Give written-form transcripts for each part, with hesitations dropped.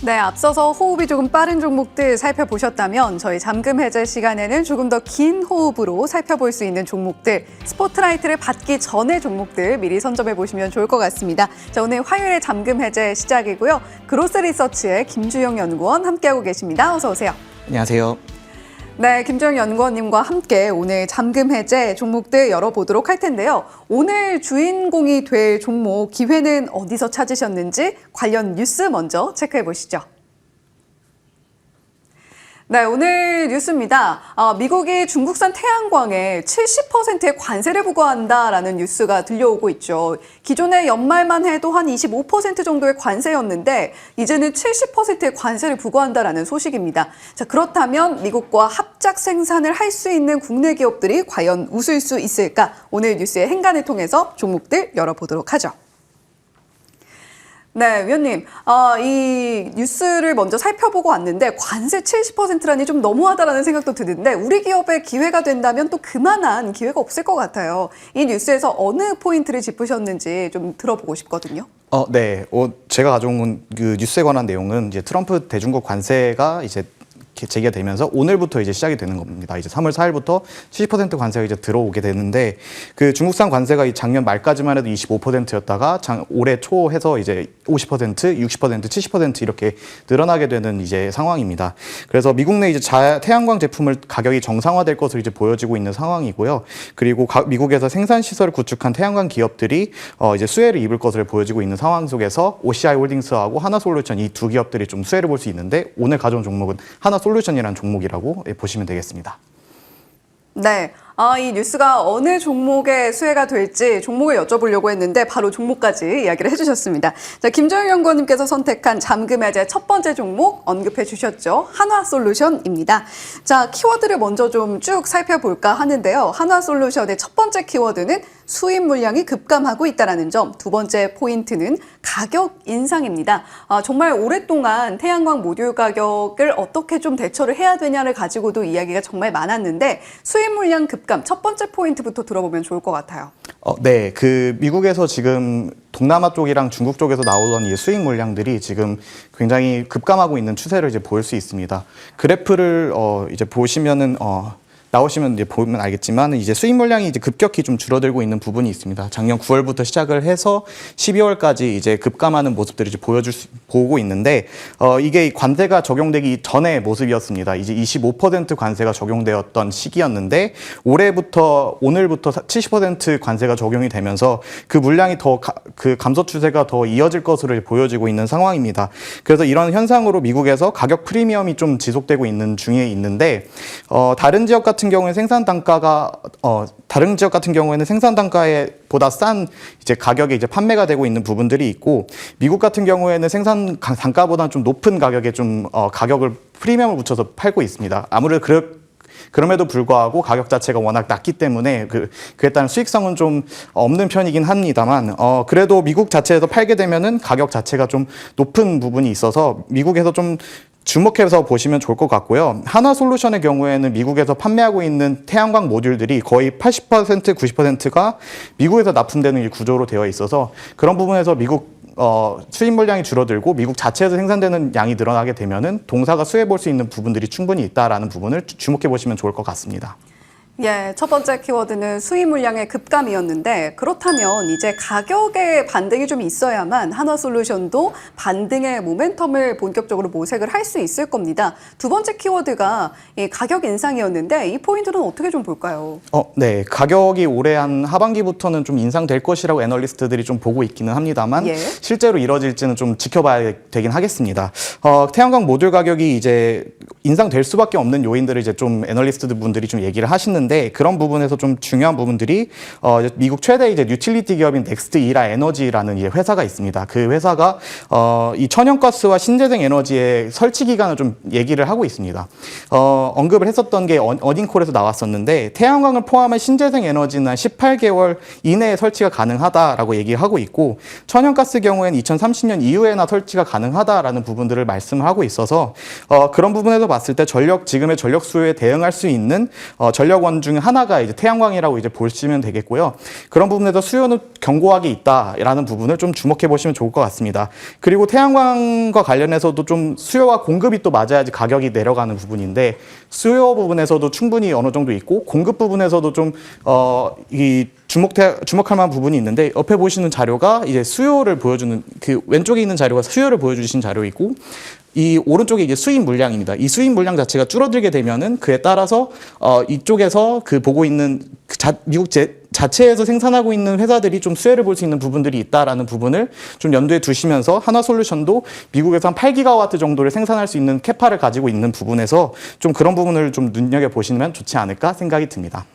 네, 앞서서 호흡이 조금 빠른 종목들 살펴보셨다면 저희 잠금 해제 시간에는 조금 더 긴 호흡으로 살펴볼 수 있는 종목들, 스포트라이트를 받기 전의 종목들 미리 선점해 보시면 좋을 것 같습니다. 자, 오늘 화요일에 잠금 해제 시작이고요. 그로스 리서치의 김주영 연구원 함께하고 계십니다. 어서 오세요. 안녕하세요. 네, 김주영 연구원님과 함께 오늘 잠금 해제 종목들 열어보도록 할 텐데요. 오늘 주인공이 될 종목 기회는 어디서 찾으셨는지 관련 뉴스 먼저 체크해 보시죠. 네, 오늘 뉴스입니다. 미국이 중국산 태양광에 70%의 관세를 부과한다라는 뉴스가 들려오고 있죠. 기존에 연말만 해도 한 25% 정도의 관세였는데 이제는 70%의 관세를 부과한다라는 소식입니다. 자, 그렇다면 미국과 합작 생산을 할 수 있는 국내 기업들이 과연 웃을 수 있을까? 오늘 뉴스의 행간을 통해서 종목들 열어보도록 하죠. 네, 위원님. 이 뉴스를 먼저 살펴보고 왔는데 관세 70%라니 좀 너무하다라는 생각도 드는데 우리 기업에 기회가 된다면 또 그만한 기회가 없을 것 같아요. 이 뉴스에서 어느 포인트를 짚으셨는지 좀 들어보고 싶거든요. 네. 제가 가져온 그 뉴스에 관한 내용은 이제 트럼프 대중국 관세가 이제 제기가 되면서 오늘부터 이제 시작이 되는 겁니다. 이제 3월 4일부터 70% 관세가 이제 들어오게 되는데 그 중국산 관세가 작년 말까지만 해도 25%였다가 올해 초 해서 이제 50%, 60%, 70% 이렇게 늘어나게 되는 이제 상황입니다. 그래서 미국 내 이제 태양광 제품을 가격이 정상화될 것으로 이제 보여지고 있는 상황이고요. 그리고 미국에서 생산 시설을 구축한 태양광 기업들이 이제 수혜를 입을 것으로 보여지고 있는 상황 속에서 OCI 홀딩스하고 하나솔루션 이 두 기업들이 좀 수혜를 볼 수 있는데 오늘 가져온 종목은 하나솔루션이라는 종목이라고 보시면 되겠습니다. 네. 이 뉴스가 어느 종목의 수혜가 될지 종목을 여쭤보려고 했는데 바로 종목까지 이야기를 해주셨습니다. 자, 김정영 연구원님께서 선택한 잠금 해제 첫 번째 종목 언급해 주셨죠. 한화솔루션입니다. 자, 키워드를 먼저 좀 쭉 살펴볼까 하는데요. 한화솔루션의 첫 번째 키워드는 수입 물량이 급감하고 있다는 점, 두 번째 포인트는 가격 인상입니다. 정말 오랫동안 태양광 모듈 가격을 어떻게 좀 대처를 해야 되냐를 가지고도 이야기가 정말 많았는데 수입 물량 급감 첫 번째 포인트부터 들어보면 좋을 것 같아요. 네, 그 미국에서 지금 동남아 쪽이랑 중국 쪽에서 나오던 이 수익 물량들이 지금 굉장히 급감하고 있는 추세를 이제 보일 수 있습니다. 그래프를 이제 보시면은 나오시면 이제 보면 알겠지만 이제 수입 물량이 이제 급격히 좀 줄어들고 있는 부분이 있습니다. 작년 9월부터 시작을 해서 12월까지 이제 급감하는 모습들이 이제 보고 있는데 이게 관세가 적용되기 전의 모습이었습니다. 이제 25% 관세가 적용되었던 시기였는데 오늘부터 70% 관세가 적용이 되면서 그 물량이 더 그 감소 추세가 더 이어질 것으로 보여지고 있는 상황입니다. 그래서 이런 현상으로 미국에서 가격 프리미엄이 좀 지속되고 있는 중에 있는데 다른 지역 같은 경우에 생산 단가가 다른 지역 같은 경우에는 생산 단가에 보다 싼 이제 가격에 이제 판매가 되고 있는 부분들이 있고 미국 같은 경우에는 생산 단가보다 좀 높은 가격에 좀 가격을 프리미엄을 붙여서 팔고 있습니다. 아무래도 그럼에도 불구하고 가격 자체가 워낙 낮기 때문에 그에 따른 수익성은 좀 없는 편이긴 합니다만 그래도 미국 자체에서 팔게 되면은 가격 자체가 좀 높은 부분이 있어서 미국에서 좀 주목해서 보시면 좋을 것 같고요. 하나솔루션의 경우에는 미국에서 판매하고 있는 태양광 모듈들이 거의 80%, 90%가 미국에서 납품되는 구조로 되어 있어서 그런 부분에서 미국 수입 물량이 줄어들고 미국 자체에서 생산되는 양이 늘어나게 되면은 동사가 수혜 볼 수 있는 부분들이 충분히 있다라는 부분을 주목해 보시면 좋을 것 같습니다. 예, 첫 번째 키워드는 수입 물량의 급감이었는데 그렇다면 이제 가격의 반등이 좀 있어야만 한화솔루션도 반등의 모멘텀을 본격적으로 모색을 할 수 있을 겁니다. 두 번째 키워드가 이 가격 인상이었는데 이 포인트는 어떻게 좀 볼까요? 네, 가격이 올해 한 하반기부터는 좀 인상될 것이라고 애널리스트들이 좀 보고 있기는 합니다만 실제로 이뤄질지는 좀 지켜봐야 되긴 하겠습니다. 태양광 모듈 가격이 이제 인상될 수밖에 없는 요인들을 이제 좀 애널리스트 분들이 좀 얘기를 하시는데 그런 부분에서 좀 중요한 부분들이 미국 최대 이제 유틸리티 기업인 넥스트 이라 에너지라는 회사가 있습니다. 그 회사가 이 천연가스와 신재생 에너지의 설치 기간을 좀 얘기를 하고 있습니다. 언급을 했었던 게 어닝콜에서 나왔었는데 태양광을 포함한 신재생 에너지는 18개월 이내에 설치가 가능하다라고 얘기하고 있고 천연가스 경우에는 2030년 이후에나 설치가 가능하다라는 부분들을 말씀하고 있어서 그런 부분에서 봤을 때 지금의 전력 수요에 대응할 수 있는 전력원 자원 중 하나가 이제 태양광이라고 이제 보시면 되겠고요. 그런 부분에서 수요는 견고하게 있다라는 부분을 좀 주목해 보시면 좋을 것 같습니다. 그리고 태양광과 관련해서도 좀 수요와 공급이 또 맞아야지 가격이 내려가는 부분인데 수요 부분에서도 충분히 어느 정도 있고 공급 부분에서도 좀 주목할 만한 부분이 있는데 옆에 보시는 자료가 이제 수요를 보여주는 그 왼쪽에 있는 자료가 수요를 보여주신 자료이고 이 오른쪽에 이제 수입 물량입니다. 이 수입 물량 자체가 줄어들게 되면은 그에 따라서 이쪽에서 그 보고 있는 미국 자체에서 생산하고 있는 회사들이 좀 수혜를 볼 수 있는 부분들이 있다라는 부분을 좀 염두에 두시면서 한화솔루션도 미국에서 한 8기가와트 정도를 생산할 수 있는 캐파를 가지고 있는 부분에서 좀 그런 부분을 좀 눈여겨 보시면 좋지 않을까 생각이 듭니다.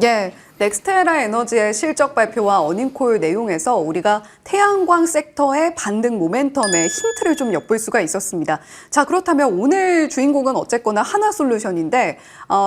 예, 넥스테라 에너지의 실적 발표와 어닝콜 내용에서 우리가 태양광 섹터의 반등 모멘텀의 힌트를 좀 엿볼 수가 있었습니다. 자, 그렇다면 오늘 주인공은 어쨌거나 하나솔루션인데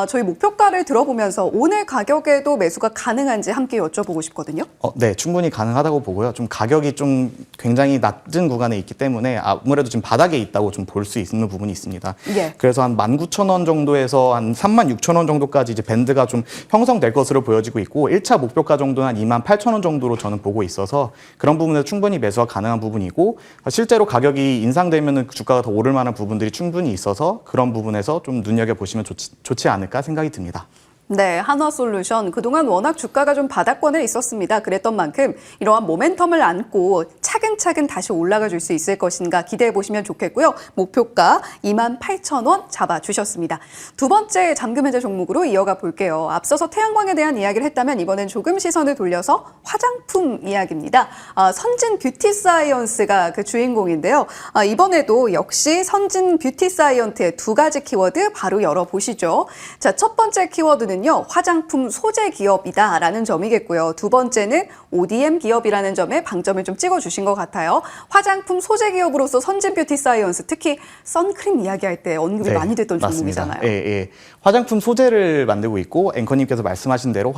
저희 목표가를 들어보면서 오늘 가격에도 매수가 가능한지 함께 여쭤보고 싶거든요. 네, 충분히 가능하다고 보고요. 좀 가격이 좀 굉장히 낮은 구간에 있기 때문에 아무래도 지금 바닥에 있다고 좀 볼 수 있는 부분이 있습니다. 예. 그래서 한 19,000원 정도에서 한 36,000원 정도까지 이제 밴드가 좀 형성될 것으로 보여지고 있고 1차 목표가 정도는 한 28,000원 정도로 저는 보고 있어서 그런 부분에서 충분히 매수가 가능한 부분이고 실제로 가격이 인상되면 주가가 더 오를 만한 부분들이 충분히 있어서 그런 부분에서 좀 눈여겨보시면 좋지 않을까 생각이 듭니다. 네, 한화솔루션 그동안 워낙 주가가 좀 바닥권에 있었습니다. 그랬던 만큼 이러한 모멘텀을 안고 차근차근 다시 올라가 줄 수 있을 것인가 기대해 보시면 좋겠고요. 목표가 28,000원 잡아주셨습니다. 두 번째 잠금 해제 종목으로 이어가 볼게요. 앞서서 태양광에 대한 이야기를 했다면 이번엔 조금 시선을 돌려서 화장품 이야기입니다. 선진 뷰티 사이언스가 그 주인공인데요. 이번에도 역시 선진 뷰티 사이언트의 두 가지 키워드 바로 열어보시죠. 자, 첫 번째 키워드는 화장품 소재 기업이다라는 점이겠고요. 두 번째는 ODM 기업이라는 점에 방점을 좀 찍어주신 것 같아요. 화장품 소재 기업으로서 선진 뷰티 사이언스, 특히 선크림 이야기할 때 언급이 네, 많이 됐던 맞습니다. 종목이잖아요. 예. 화장품 소재를 만들고 있고 앵커님께서 말씀하신 대로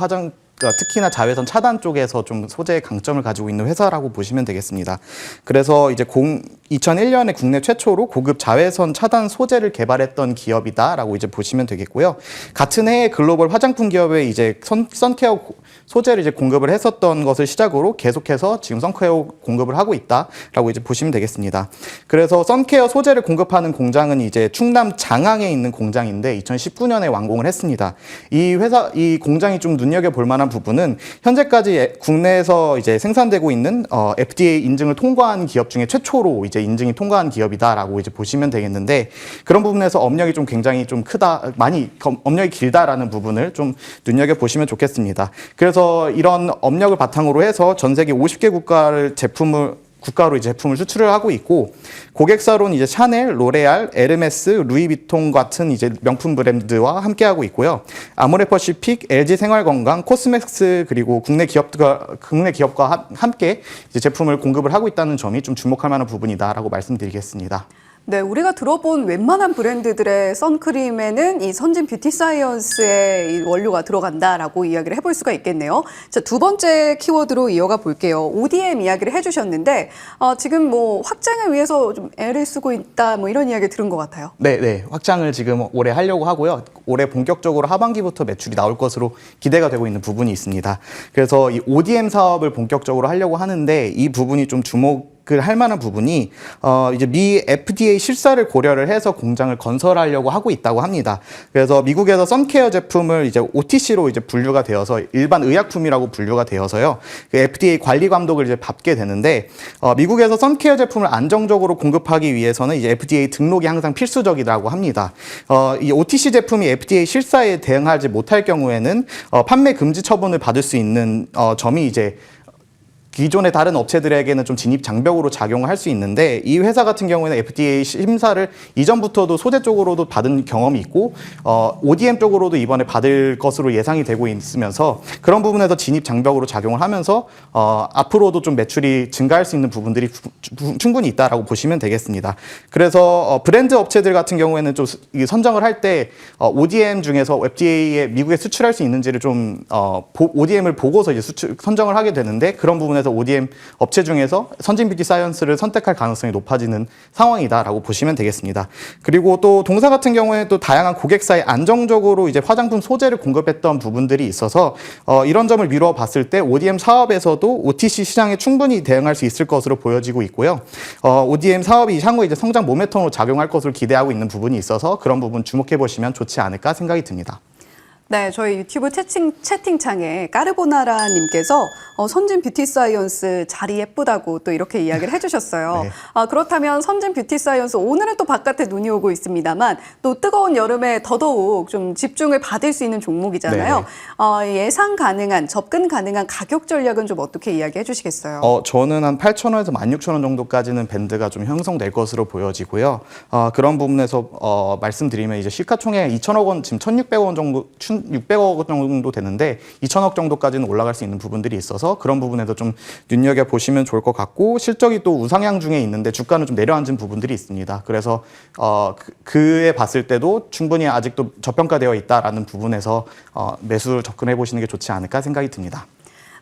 특히나 자외선 차단 쪽에서 좀 소재의 강점을 가지고 있는 회사라고 보시면 되겠습니다. 그래서 이제 2001년에 국내 최초로 고급 자외선 차단 소재를 개발했던 기업이다라고 이제 보시면 되겠고요. 같은 해에 글로벌 화장품 기업에 이제 선케어 소재를 이제 공급을 했었던 것을 시작으로 계속해서 지금 선케어 공급을 하고 있다라고 이제 보시면 되겠습니다. 그래서 선케어 소재를 공급하는 공장은 이제 충남 장항에 있는 공장인데 2019년에 완공을 했습니다. 이 공장이 좀 눈여겨 볼 만한 부분은 현재까지 국내에서 이제 생산되고 있는 FDA 인증을 통과한 기업 중에 최초로 이제 인증이 통과한 기업이다라고 이제 보시면 되겠는데 그런 부분에서 업력이 좀 굉장히 좀 크다, 업력이 길다라는 부분을 좀 눈여겨 보시면 좋겠습니다. 그래서 이런 업력을 바탕으로 해서 전 세계 50개 국가로 이제 제품을 수출을 하고 있고 고객사로는 이제 샤넬, 로레알, 에르메스, 루이비통 같은 이제 명품 브랜드와 함께하고 있고요. 아모레퍼시픽, LG 생활건강, 코스맥스 그리고 국내 기업과 함께 이제 제품을 공급을 하고 있다는 점이 좀 주목할 만한 부분이다라고 말씀드리겠습니다. 네, 우리가 들어본 웬만한 브랜드들의 선크림에는 이 선진 뷰티 사이언스의 이 원료가 들어간다라고 이야기를 해볼 수가 있겠네요. 자, 두 번째 키워드로 이어가 볼게요. ODM 이야기를 해주셨는데 지금 뭐 확장을 위해서 좀 애를 쓰고 있다 뭐 이런 이야기 들은 것 같아요. 네, 확장을 지금 올해 하려고 하고요. 올해 본격적으로 하반기부터 매출이 나올 것으로 기대가 되고 있는 부분이 있습니다. 그래서 이 ODM 사업을 본격적으로 하려고 하는데 이 부분이 좀 주목을 할 만한 부분이 이제 미 FDA 실사를 고려를 해서 공장을 건설하려고 하고 있다고 합니다. 그래서 미국에서 선케어 제품을 이제 OTC로 이제 분류가 되어서 일반 의약품이라고 분류가 되어서요. 그 FDA 관리 감독을 이제 받게 되는데 미국에서 선케어 제품을 안정적으로 공급하기 위해서는 이제 FDA 등록이 항상 필수적이라고 합니다. 이 OTC 제품이 FDA 실사에 대응하지 못할 경우에는 판매 금지 처분을 받을 수 있는 점이 이제 기존의 다른 업체들에게는 좀 진입 장벽으로 작용을 할 수 있는데 이 회사 같은 경우에는 FDA 심사를 이전부터도 소재 쪽으로도 받은 경험이 있고 ODM 쪽으로도 이번에 받을 것으로 예상이 되고 있으면서 그런 부분에서 진입 장벽으로 작용을 하면서 앞으로도 좀 매출이 증가할 수 있는 부분들이 충분히 있다라고 보시면 되겠습니다. 그래서 브랜드 업체들 같은 경우에는 좀 선정을 할 때 ODM 중에서 FDA에 미국에 수출할 수 있는지를 좀 ODM을 보고서 이제 선정을 하게 되는데 그런 부분에서 측면에서 ODM 업체 중에서 선진 뷰티 사이언스를 선택할 가능성이 높아지는 상황이다라고 보시면 되겠습니다. 그리고 또 동사 같은 경우에 또 다양한 고객사에 안정적으로 이제 화장품 소재를 공급했던 부분들이 있어서 이런 점을 미루어 봤을 때 ODM 사업에서도 OTC 시장에 충분히 대응할 수 있을 것으로 보여지고 있고요. ODM 사업이 향후 이제 성장 모멘텀으로 작용할 것으로 기대하고 있는 부분이 있어서 그런 부분 주목해 보시면 좋지 않을까 생각이 듭니다. 네, 저희 유튜브 채팅창에 까르보나라님께서 선진 뷰티 사이언스 자리 예쁘다고 또 이렇게 이야기를 해주셨어요. 네. 그렇다면 선진 뷰티 사이언스 오늘은 또 바깥에 눈이 오고 있습니다만 또 뜨거운 여름에 더더욱 좀 집중을 받을 수 있는 종목이잖아요. 예상 가능한 접근 가능한 가격 전략은 좀 어떻게 이야기해 주시겠어요? 저는 한 8,000원에서 16,000원 정도까지는 밴드가 좀 형성될 것으로 보여지고요. 그런 부분에서 말씀드리면 이제 시가총액 2,000억 원, 지금 1,600억 원 정도, 600억 원 정도 되는데 2,000억 정도까지는 올라갈 수 있는 부분들이 있어서 그런 부분에도 좀 눈여겨 보시면 좋을 것 같고 실적이 또 우상향 중에 있는데 주가는 좀 내려앉은 부분들이 있습니다. 그래서 그에 봤을 때도 충분히 아직도 저평가되어 있다라는 부분에서 매수 접근해 보시는 게 좋지 않을까 생각이 듭니다.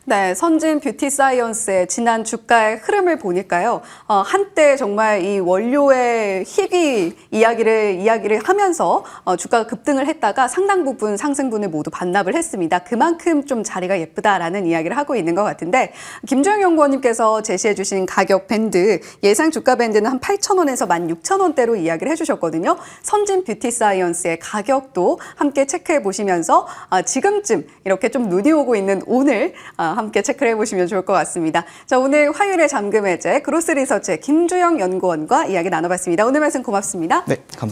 네, 선진 뷰티 사이언스의 지난 주가의 흐름을 보니까요. 한때 정말 이 원료의 희귀 이야기를 하면서 주가가 급등을 했다가 상당 부분 상승분을 모두 반납을 했습니다. 그만큼 좀 자리가 예쁘다라는 이야기를 하고 있는 것 같은데 김주영 연구원님께서 제시해 주신 가격 밴드, 예상 주가 밴드는 한 8,000원에서 16,000원대로 이야기를 해주셨거든요. 선진 뷰티 사이언스의 가격도 함께 체크해 보시면서 지금쯤 이렇게 좀 눈이 오고 있는 오늘 함께 체크를 해보시면 좋을 것 같습니다. 자, 오늘 화요일의 잠금 해제 그로스 리서치의 김주영 연구원과 이야기 나눠봤습니다. 오늘 말씀 고맙습니다. 네, 감사합니다.